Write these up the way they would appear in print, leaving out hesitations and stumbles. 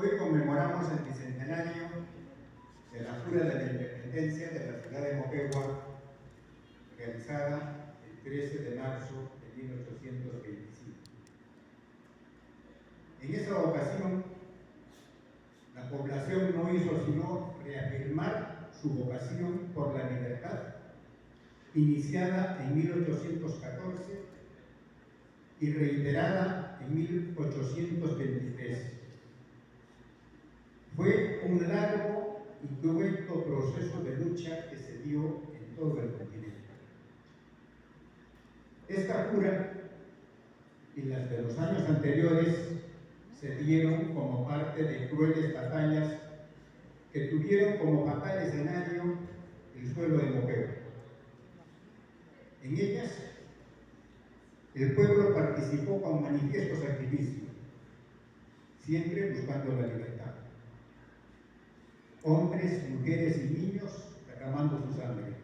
Hoy conmemoramos el bicentenario de la jura de la independencia de la ciudad de Moquegua, realizada el 13 de marzo de 1825. En esa ocasión, la población no hizo sino reafirmar su vocación por la libertad, iniciada en 1814 y reiterada en 1823. Fue un largo y cruento proceso de lucha que se dio en todo el continente. Esta jura y las de los años anteriores se dieron como parte de crueles batallas que tuvieron como fatal escenario el suelo de Moquegua. En ellas, el pueblo participó con manifiesto sacrificio, siempre buscando la libertad. Hombres, mujeres y niños derramando su sangre,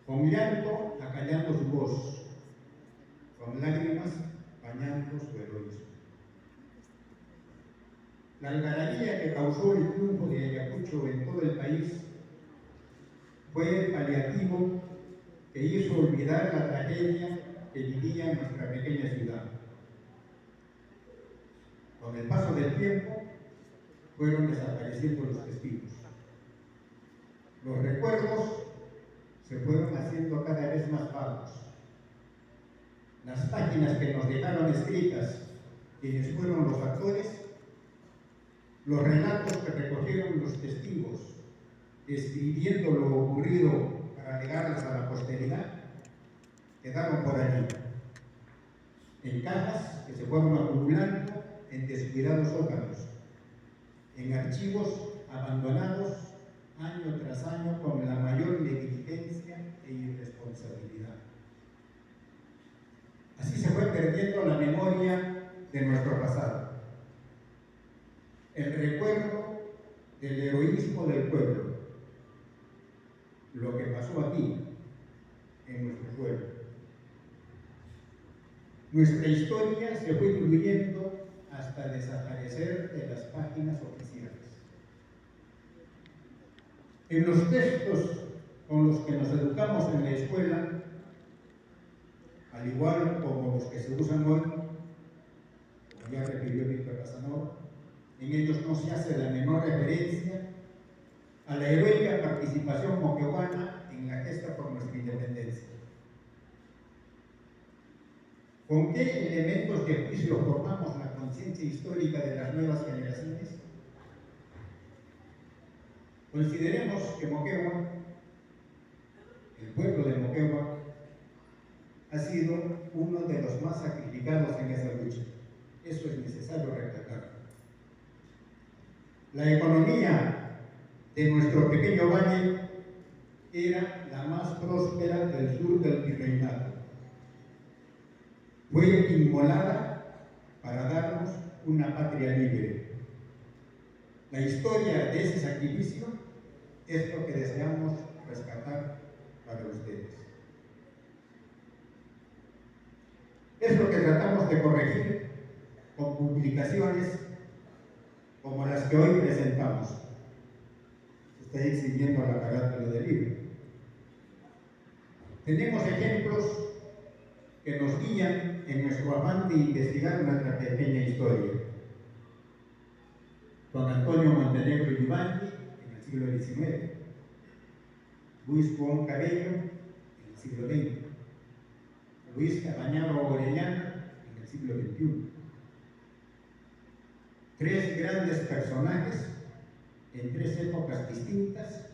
con llanto acallando su voz, con lágrimas bañando su heroísmo. La algarabía que causó el triunfo de Ayacucho en todo el país fue el paliativo que hizo olvidar la tragedia que vivía nuestra pequeña ciudad. Con el paso del tiempo, fueron desapareciendo los testigos. Los recuerdos se fueron haciendo cada vez más vagos. Las páginas que nos dejaron escritas quienes fueron los actores, los relatos que recogieron los testigos, describiendo lo ocurrido para legarlas a la posteridad, quedaron por allí, en cajas que se fueron acumulando en descuidados órganos, en archivos abandonados año tras año con la mayor negligencia e irresponsabilidad. Así se fue perdiendo la memoria de nuestro pasado, el recuerdo del heroísmo del pueblo, lo que pasó aquí, en nuestro pueblo. Nuestra historia se fue diluyendo hasta desaparecer de las páginas oficiales. En los textos con los que nos educamos en la escuela, al igual como los que se usan hoy, como ya refirió Víctor Casanova, en ellos no se hace la menor referencia a la heroica participación moqueguana en la gesta por nuestra independencia. ¿Con qué elementos de juicio formamos la conciencia histórica de las nuevas generaciones? Consideremos que Moquegua, el pueblo de Moquegua, ha sido uno de los más sacrificados en esa lucha. Eso es necesario recalcar. La economía de nuestro pequeño valle era la más próspera del sur del virreinato. Fue inmolada para darnos una patria libre. La historia de ese sacrificio es lo que deseamos rescatar para ustedes. Es lo que tratamos de corregir con publicaciones como las que hoy presentamos. Se está exhibiendo la carátula del libro. Tenemos ejemplos que nos guían en nuestro afán de investigar nuestra pequeña historia. Don Antonio Montenegro Vivaldi en el siglo XIX, Luis Juan Cabello en el siglo XX, Luis Cabañaro Orellana en el siglo XXI. Tres grandes personajes en tres épocas distintas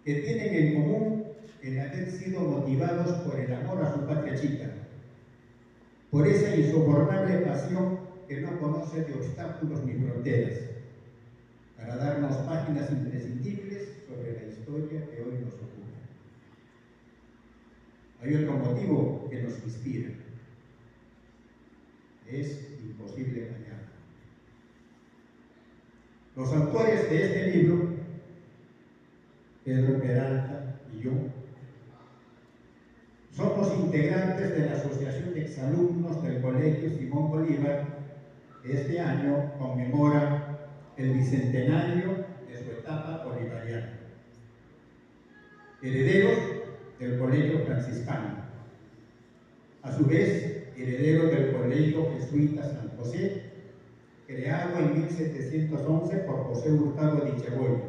que tienen en común el haber sido motivados por el amor a su patria chica, por esa insobornable pasión que no conoce de obstáculos ni fronteras, para darnos páginas imprescindibles sobre la historia que hoy nos ocupa. Hay otro motivo que nos inspira. Es imposible mañana. Los autores de este libro, Pedro Peralta y yo, somos integrantes de la Asociación de Exalumnos del Colegio Simón Bolívar que este año conmemora el bicentenario de su etapa bolivariana. Herederos del Colegio Franciscano, a su vez heredero del Colegio Jesuita San José, creado en 1711 por José Hurtado de Ichaboy,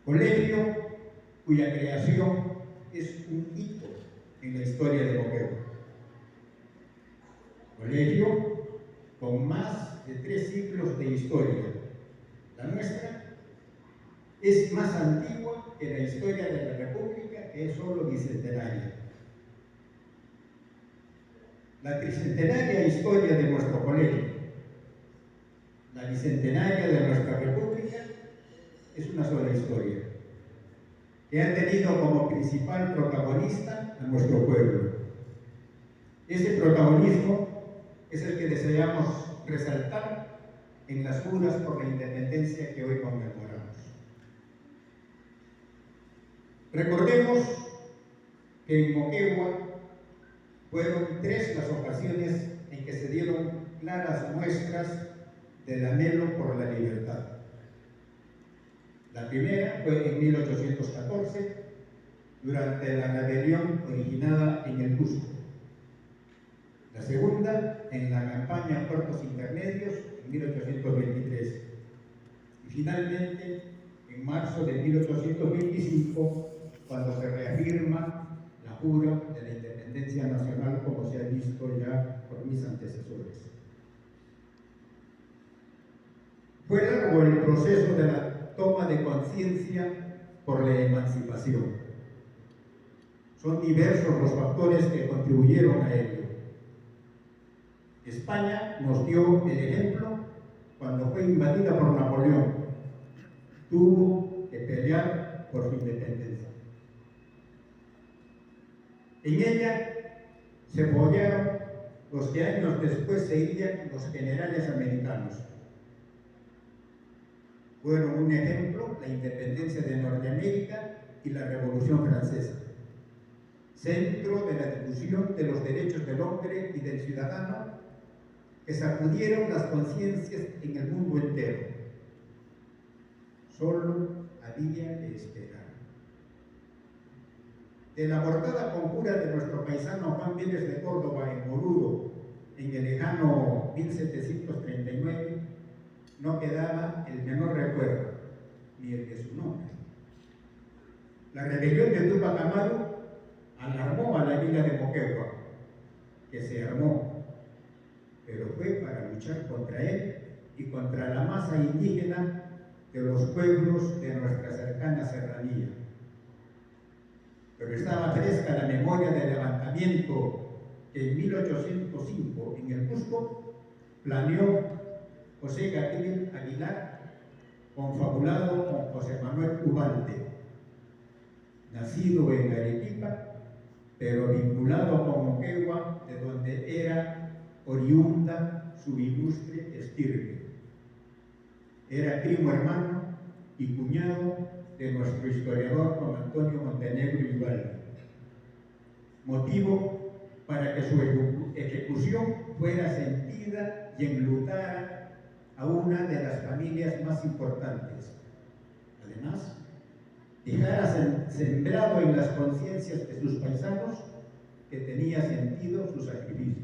colegio cuya creación es un hito en la historia de Moquegua. Colegio con más de 3 siglos de historia. La nuestra es más antigua que la historia de la República, que es solo bicentenaria. La tricentenaria historia de nuestro colegio, la bicentenaria de nuestra República, es una sola historia, que ha tenido como principal protagonista a nuestro pueblo. Ese protagonismo es el que deseamos resaltar en las juras por la independencia que hoy conmemoramos. Recordemos que en Moquegua fueron 3 las ocasiones en que se dieron claras muestras del anhelo por la libertad. La primera fue en 1814, durante la rebelión originada en el Cusco. La segunda, en la campaña Puertos Intermedios, en 1823. Y finalmente, en marzo de 1825, cuando se reafirma la jura de la independencia nacional, como se ha visto ya por mis antecesores. Fue largo el proceso de la toma de conciencia por la emancipación. Son diversos los factores que contribuyeron a ello. España nos dio el ejemplo cuando fue invadida por Napoleón. Tuvo que pelear por su independencia. En ella se apoyaron los que años después serían los generales americanos. Fueron un ejemplo la independencia de Norteamérica y la Revolución Francesa, centro de la difusión de los derechos del hombre y del ciudadano, que sacudieron las conciencias en el mundo entero. Solo había que esperar. De la mortada conjura de nuestro paisano Juan Vélez de Córdoba en Oruro, en el lejano 1739, no quedaba el menor recuerdo, ni el de su nombre. La rebelión de Túpac Amaru alarmó a la villa de Moquegua, que se armó, pero fue para luchar contra él y contra la masa indígena de los pueblos de nuestra cercana serranía. Pero estaba fresca la memoria del levantamiento que en 1805 en el Cusco planeó José Gabriel Aguilar, confabulado con José Manuel Ubalde, nacido en Arequipa, pero vinculado con Moquegua, de donde era oriunda su ilustre estirpe. Era primo hermano y cuñado de nuestro historiador Juan Antonio Montenegro y Ubalde, motivo para que su ejecución fuera sentida y enlutara a una de las familias más importantes. Además, dejara sembrado en las conciencias de sus paisanos que tenía sentido su sacrificio.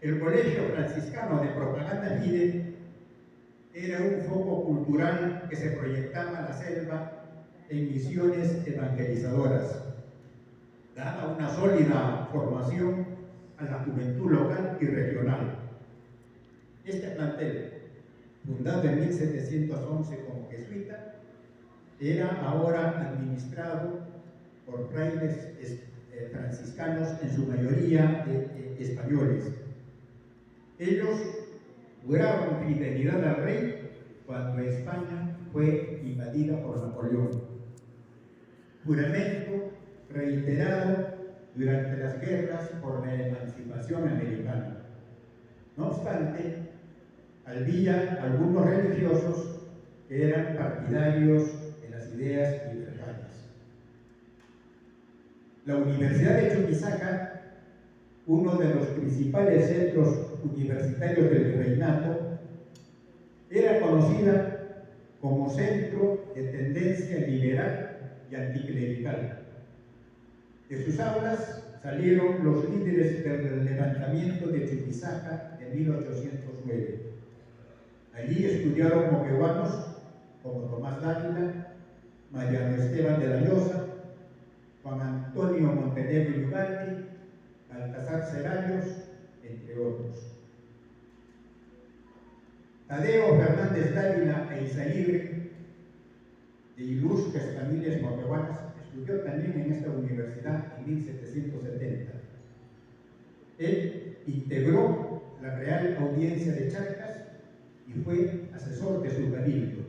El Colegio Franciscano de Propaganda Fide era un foco cultural que se proyectaba a la selva en misiones evangelizadoras, daba una sólida formación a la juventud local y regional. Este plantel, fundado en 1711 como jesuita, era ahora administrado por frailes franciscanos, en su mayoría españoles. Ellos juraron fidelidad al rey cuando España fue invadida por Napoleón. Juramento reiterado durante las guerras por la emancipación americana. No obstante, había algunos religiosos que eran partidarios de las ideas libertarias. La Universidad de Chuquisaca, uno de los principales centros universitarios del virreinato, era conocida como centro de tendencia liberal y anticlerical. De sus aulas salieron los líderes del levantamiento de Chuquisaca de 1809. Allí estudiaron moqueguanos como Tomás Dávila, Mariano Esteban de la Llosa, Juan Antonio Montenegro Yugaldi, Baltasar Ceballos, entre otros. Tadeo Fernández Dávila e Izaguirre, de ilustres familias moqueguanas, estudió también en esta universidad en 1770. Él integró la Real Audiencia de Charcas y fue asesor de su cabildo.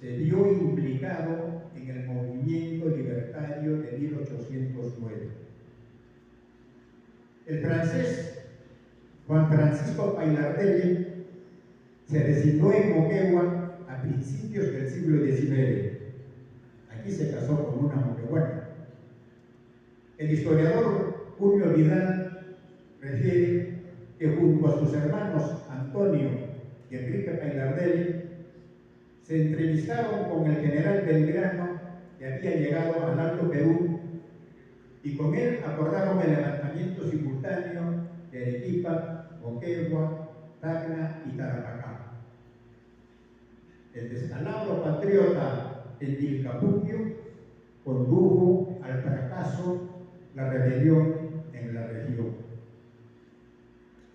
Se vio implicado en el movimiento libertario de 1809. El francés Juan Francisco Pailardelli se designó en Moquegua a principios del siglo XIX. Aquí se casó con una moqueguana. El historiador Julio Vidal refiere que junto a sus hermanos Antonio y Enrique Pailardelli se entrevistaron con el general Belgrano, que había llegado al Alto Perú, y con él acordaron el levantamiento simultáneo de Arequipa, Moquegua, Tacna y Tarapacá. El descalabro patriota en Vilcapugio condujo al fracaso la rebelión en la región.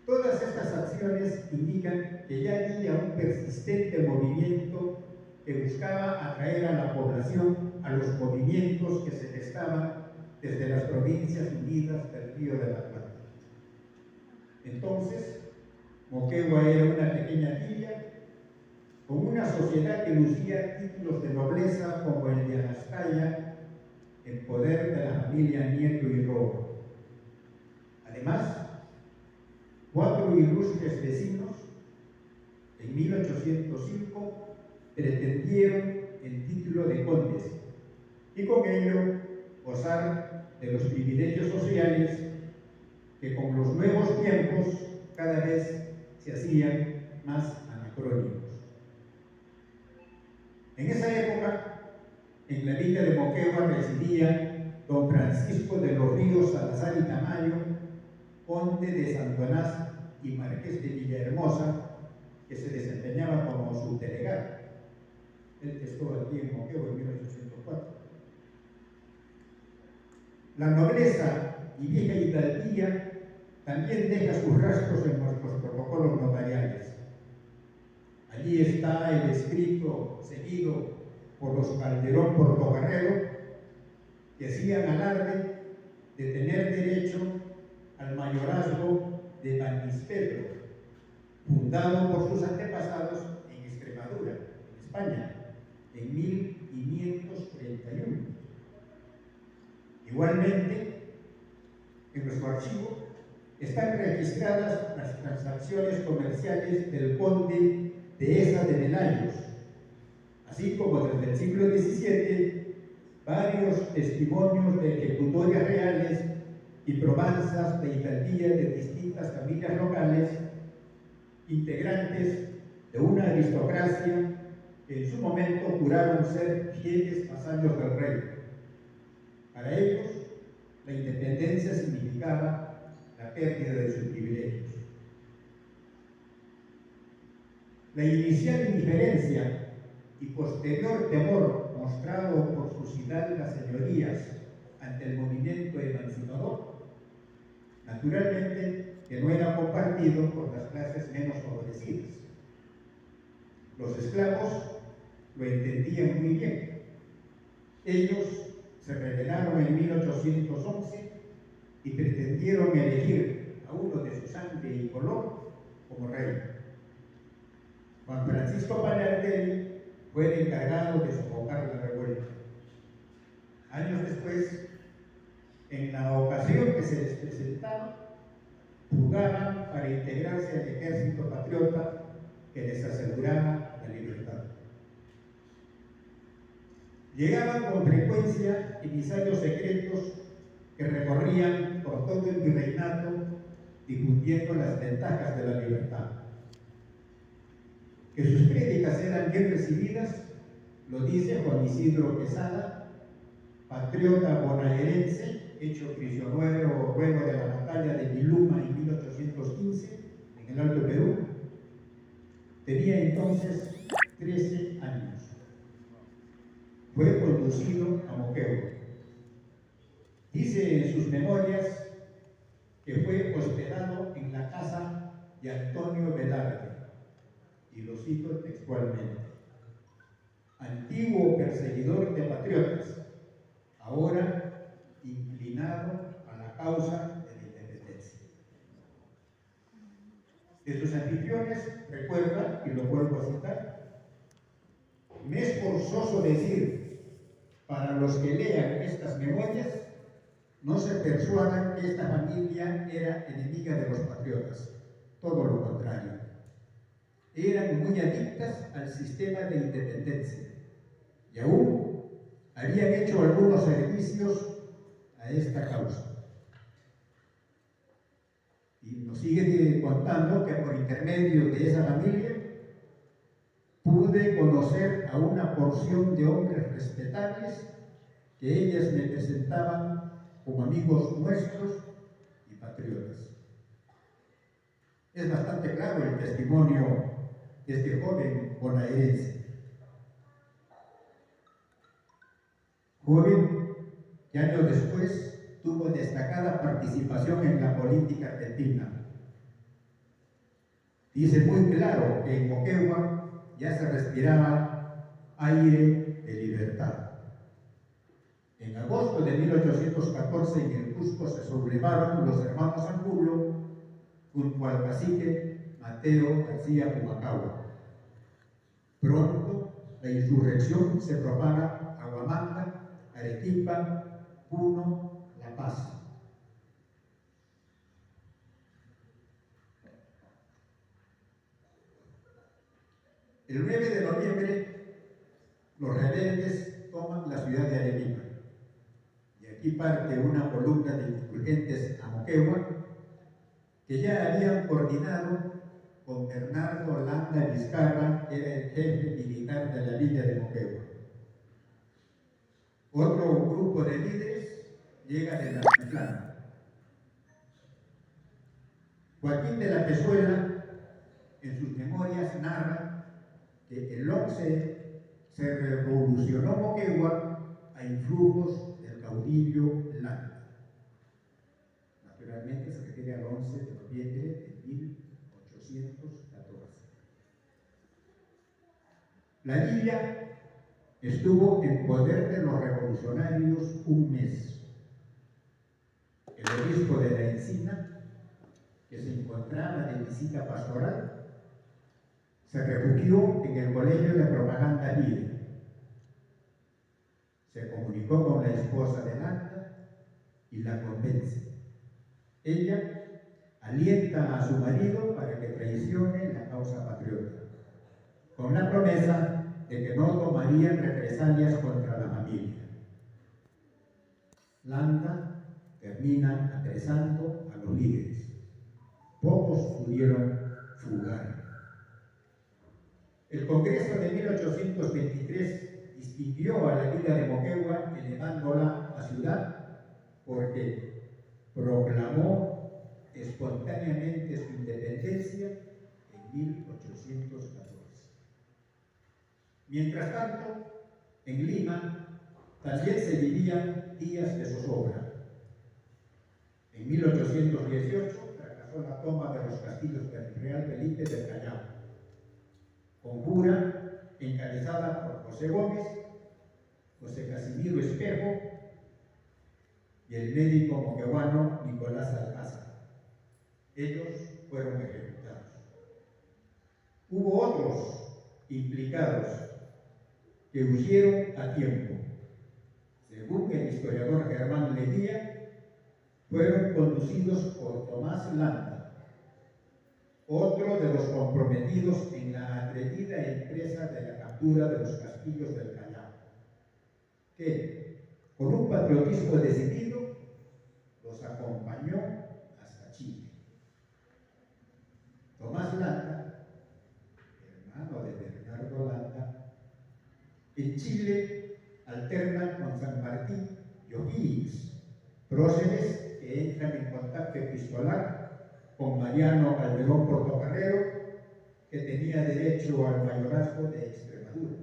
Todas estas acciones indican que ya había un persistente movimiento que buscaba atraer a la población a los movimientos que se gestaban desde las Provincias Unidas del Río de la Plata. Entonces, Moquegua era una pequeña villa con una sociedad que lucía títulos de nobleza como el de Anastaya, en poder de la familia Nieto y Roa. Además, 4 ilustres vecinos, en 1805, pretendieron el título de condes y con ello gozar de los privilegios sociales que con los nuevos tiempos cada vez se hacían más anacrónicos. En esa época, en la villa de Moquegua residía don Francisco de los Ríos Salazar y Tamayo, conde de Santonás y marqués de Villahermosa, que se desempeñaba como subdelegado. Él estuvo aquí en Moquegua en 1804. La nobleza y vieja hidalguía también deja sus rastros en nuestros protocolos notariales. Allí está el escrito seguido por los Calderón Portocarrero, que hacían alarde de tener derecho al mayorazgo de Banispedro, fundado por sus antepasados en Extremadura, en España, en 1531. Igualmente, en nuestro archivo están registradas las transacciones comerciales del conde de Esa de Melayos, así como desde el siglo XVII varios testimonios de ejecutorias reales y probanzas de hidalguía de distintas familias locales, integrantes de una aristocracia que en su momento juraron ser fieles vasallos del rey. Para ellos, la independencia significaba la pérdida de sus privilegios. La inicial indiferencia y posterior temor mostrado por sus hidalgas señorías ante el movimiento emancipador, naturalmente que no era compartido por las clases menos favorecidas. Los esclavos lo entendían muy bien. Ellos se rebelaron en 1811 y pretendieron elegir a uno de su sangre y color como rey. Juan Francisco Pailardelli fue el encargado de sofocar la revuelta. Años después, en la ocasión que se les presentaba, jugaban para integrarse al ejército patriota que les aseguraba la libertad. Llegaban con frecuencia emisarios secretos que recorrían por todo el virreinato difundiendo las ventajas de la libertad. Que sus prédicas eran bien recibidas lo dice Juan Isidro Quesada, patriota bonaerense, hecho prisionero luego de la batalla de Viluma en 1815 en el Alto Perú. Tenía entonces 13 años. Fue conducido a Moquegua. Dice en sus memorias que fue hospedado en la casa de Antonio Velarde, y lo cito textualmente: antiguo perseguidor de patriotas, ahora inclinado a la causa de la independencia. De sus anfitriones recuerda, y lo vuelvo a citar: me es forzoso decir, para los que lean estas memorias, no se persuadan que esta familia era enemiga de los patriotas, todo lo contrario. Eran muy adictas al sistema de independencia y aún habían hecho algunos servicios a esta causa. Y nos sigue contando que por intermedio de esa familia pude conocer a una porción de hombres respetables que ellas me presentaban como amigos nuestros y patriotas. Es bastante claro el testimonio de este joven bonaerense. Joven que años después tuvo destacada participación en la política argentina. Dice muy claro que en Moquegua ya se respiraba aire de libertad. En agosto de 1814 en el Cusco se sublevaron los hermanos Angulo junto al cacique Mateo García Pumacahua. Pronto la insurrección se propaga a Huamanga, Arequipa, Puno, La Paz. El 9 de noviembre los rebeldes toman la ciudad de Arequipa. Y aquí parte una columna de insurgentes a Moquegua que ya habían coordinado con Bernardo Landa Vizcarra, que era el jefe militar de la villa de Moquegua. Otro grupo de líderes llega de la Altiplano. Joaquín de la Pezuela, en sus memorias, narra que el 11 se revolucionó Moquegua a influjos del caudillo Landa. Naturalmente se refiere al 11 de noviembre de 1814. La villa estuvo en poder de los revolucionarios un mes. El obispo de la Encina, que se encontraba de visita pastoral, se refugió en el colegio de propaganda libre. Se comunicó con la esposa de Landa y la convence. Ella alienta a su marido para que traicione la causa patriota, con la promesa de que no tomarían represalias contra la familia. Landa termina apresando a los líderes. Pocos pudieron fugar. El Congreso de 1823 distinguió a la villa de Moquegua, elevándola a ciudad, porque proclamó espontáneamente su independencia en 1814. Mientras tanto, en Lima también se vivían días de zozobra. En 1818 fracasó la toma de los castillos del Real Felipe del Callao. Conjura encabezada por José Gómez, José Casimiro Espejo y el médico moqueguano Nicolás Alcázar. Ellos fueron ejecutados. Hubo otros implicados que huyeron a tiempo. Según el historiador Germán Leguía, fueron conducidos por Tomás Landa, otro de los comprometidos en la atrevida empresa de la captura de los castillos del Callao. que, con un patriotismo decidido, los acompañó hasta Chile. Tomás Landa, hermano de Bernardo Landa, en Chile alterna con San Martín y O'Higgins, próceres que entran en contacto epistolar con Mariano Calderón Portocarrero, que tenía derecho al mayorazgo de Extremadura,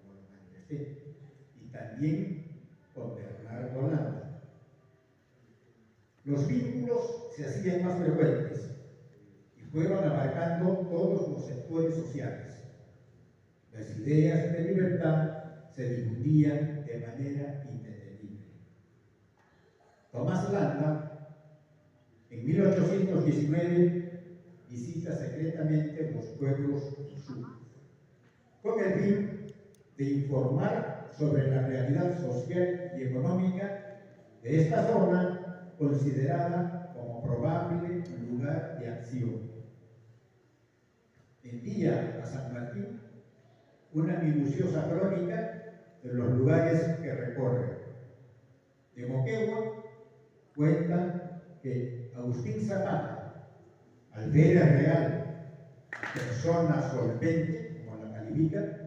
como lo manifesté, y también con Bernardo Landa. Los vínculos se hacían más frecuentes y fueron abarcando todos los sectores sociales. Las ideas de libertad se difundían de manera indetenible. Tomás Landa, en 1819, visita secretamente los pueblos del sur, con el fin de informar sobre la realidad social y económica de esta zona considerada como probable lugar de acción. Envía a San Martín una minuciosa crónica de los lugares que recorre. De Moquegua cuenta que Agustín Zapata, alférez real, persona solvente, como la califica,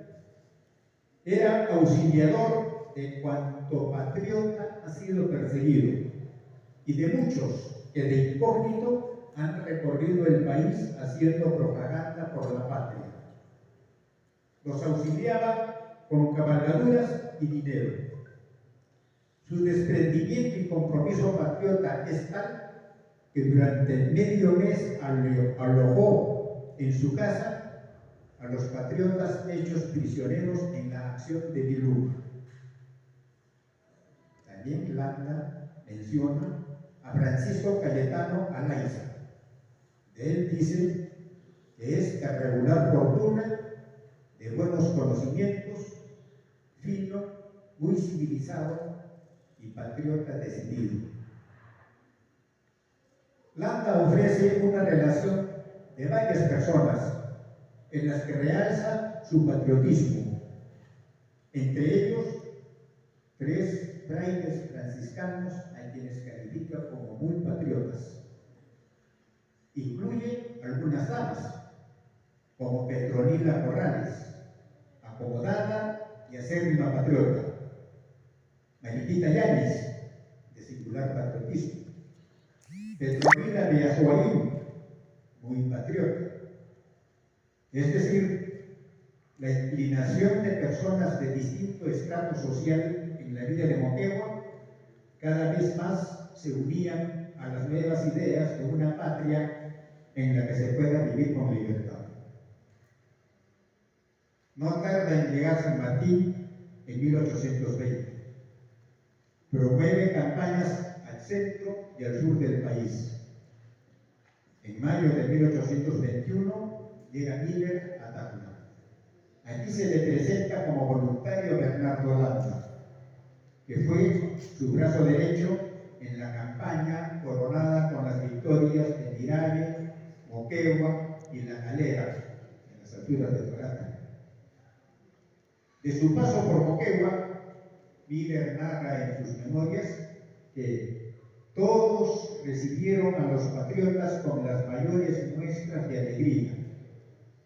era auxiliador de cuanto patriota ha sido perseguido y de muchos que de incógnito han recorrido el país haciendo propaganda por la patria. Los auxiliaba con cabalgaduras y dinero. Su desprendimiento y compromiso patriota es tal que durante el medio mes alojó en su casa a los patriotas hechos prisioneros en la acción de Bilú. También Landa menciona a Francisco Cayetano Alaiza. De él dice que es de regular fortuna, de buenos conocimientos, fino, muy civilizado y patriota decidido. Landa ofrece una relación de varias personas en las que realza su patriotismo, entre ellos 3 frailes franciscanos a quienes califica como muy patriotas. Incluye algunas damas, como Petronila Corrales, acomodada y acérrima patriota, Mariquita Yáñez, de singular patriotismo, Petronila de Azuaín, muy patriota. Es decir, la inclinación de personas de distinto estrato social en la vida de Moquegua cada vez más se unían a las nuevas ideas de una patria en la que se pueda vivir con libertad. No tarda en llegar San Martín en 1820. Promueve campañas al centro y al sur del país. En mayo de 1821 llega Miller a Tacna. Aquí se le presenta como voluntario Bernardo Landa, que fue su brazo derecho en la campaña coronada con las victorias de Mirave, Moquegua y La Calera, en las alturas de Torata. De su paso por Moquegua, Miller narra en sus memorias que todos recibieron a los patriotas con las mayores muestras de alegría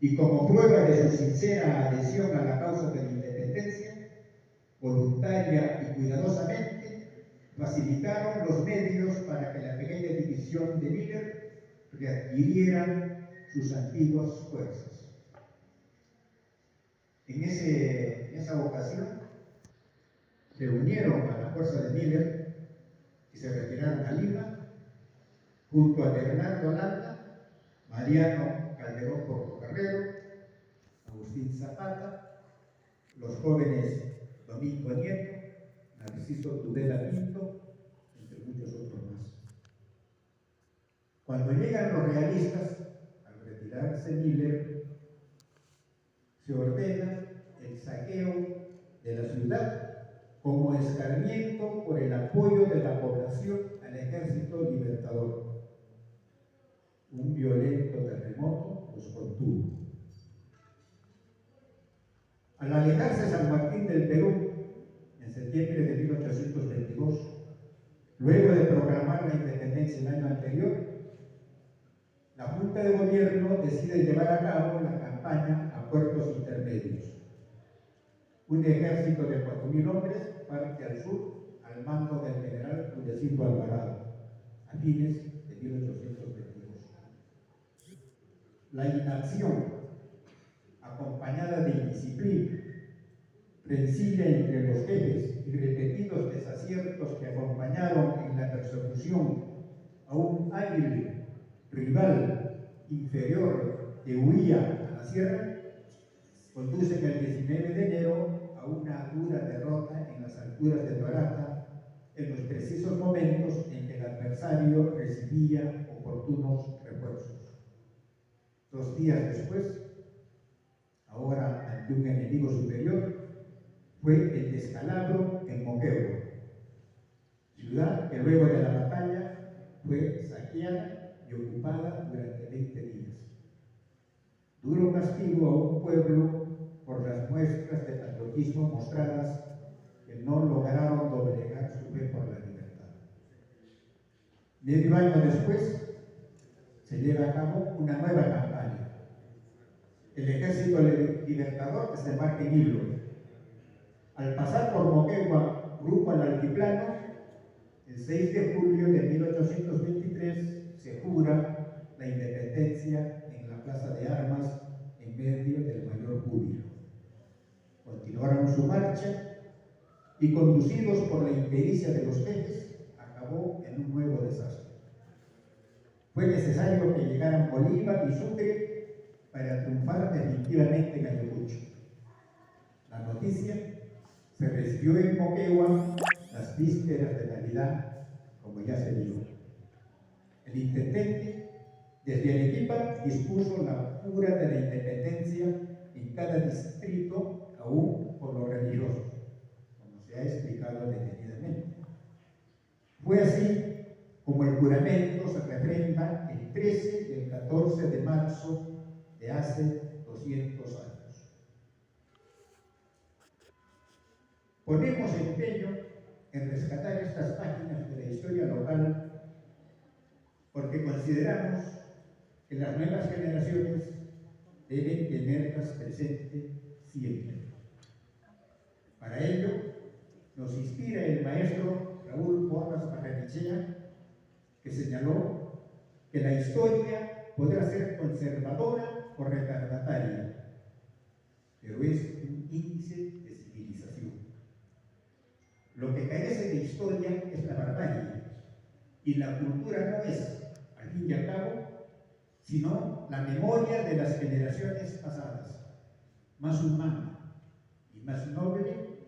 y como prueba de su sincera adhesión a la causa de la independencia, voluntaria y cuidadosamente facilitaron los medios para que la pequeña división de Miller readquiriera sus antiguas fuerzas. En esa ocasión se unieron a la fuerza de Miller y se retiraron a Lima junto a Bernardo Landa, Mariano Calderón Portocarrero, Agustín Zapata, los jóvenes Domingo Nieto, Narciso Tudela Pinto, entre muchos otros más. Cuando llegan los realistas, al retirarse Miller, se ordena el saqueo de la ciudad como escarmiento por el apoyo de la población al ejército libertador. Un violento terremoto los contuvo. Al alejarse San Martín del Perú, en en septiembre de 1822, luego de proclamar la independencia el año anterior, la Junta de Gobierno decide llevar a cabo la campaña a puertos intermedios. Un ejército de 4.000 hombres parte al sur al mando del general Rudecindo Alvarado, a fines de 1822. La inacción, acompañada de indisciplina, rencilla entre los jefes y repetidos desaciertos que acompañaron en la persecución a un águila rival inferior que huía a la sierra, conducen el 19 de enero a una dura derrota en las alturas de Torata, en los precisos momentos en que el adversario recibía oportunos refuerzos. 2 días después, ahora ante un enemigo superior, fue el descalabro en Moquegua, ciudad que luego de la batalla fue saqueada y ocupada durante 20 días. Duro castigo a un pueblo por las muestras de patriotismo mostradas que no lograron doblegar su fe por la libertad. Medio año después, se lleva a cabo una nueva campaña. El ejército libertador desembarca en Hilo. Al pasar por Moquegua, rumbo al altiplano, el 6 de julio de 1823 se jura la independencia en la Plaza de Armas en medio del mayor júbilo. Continuaron su marcha y, conducidos por la impericia de los jefes, acabó en un nuevo desastre. Fue necesario que llegaran Bolívar y Sucre para triunfar definitivamente en Ayacucho. La noticia se recibió en Moquegua las vísperas de Navidad, como ya se dijo. El intendente, desde Arequipa, dispuso la jura de la independencia en cada distrito, aún por lo religioso, como se ha explicado detenidamente. Fue así como el juramento se refrenda el 13 y el 14 de marzo de hace 200 años. Ponemos empeño en rescatar estas páginas de la historia local porque consideramos que las nuevas generaciones deben tenerlas presentes siempre. Para ello, nos inspira el maestro Raúl Porras Barrenechea, que señaló que la historia podrá ser conservadora o retardataria, pero es un índice de civilización. Lo que carece de historia es la barbarie, y la cultura no es, al fin y al cabo, sino la memoria de las generaciones pasadas, más humana y más noble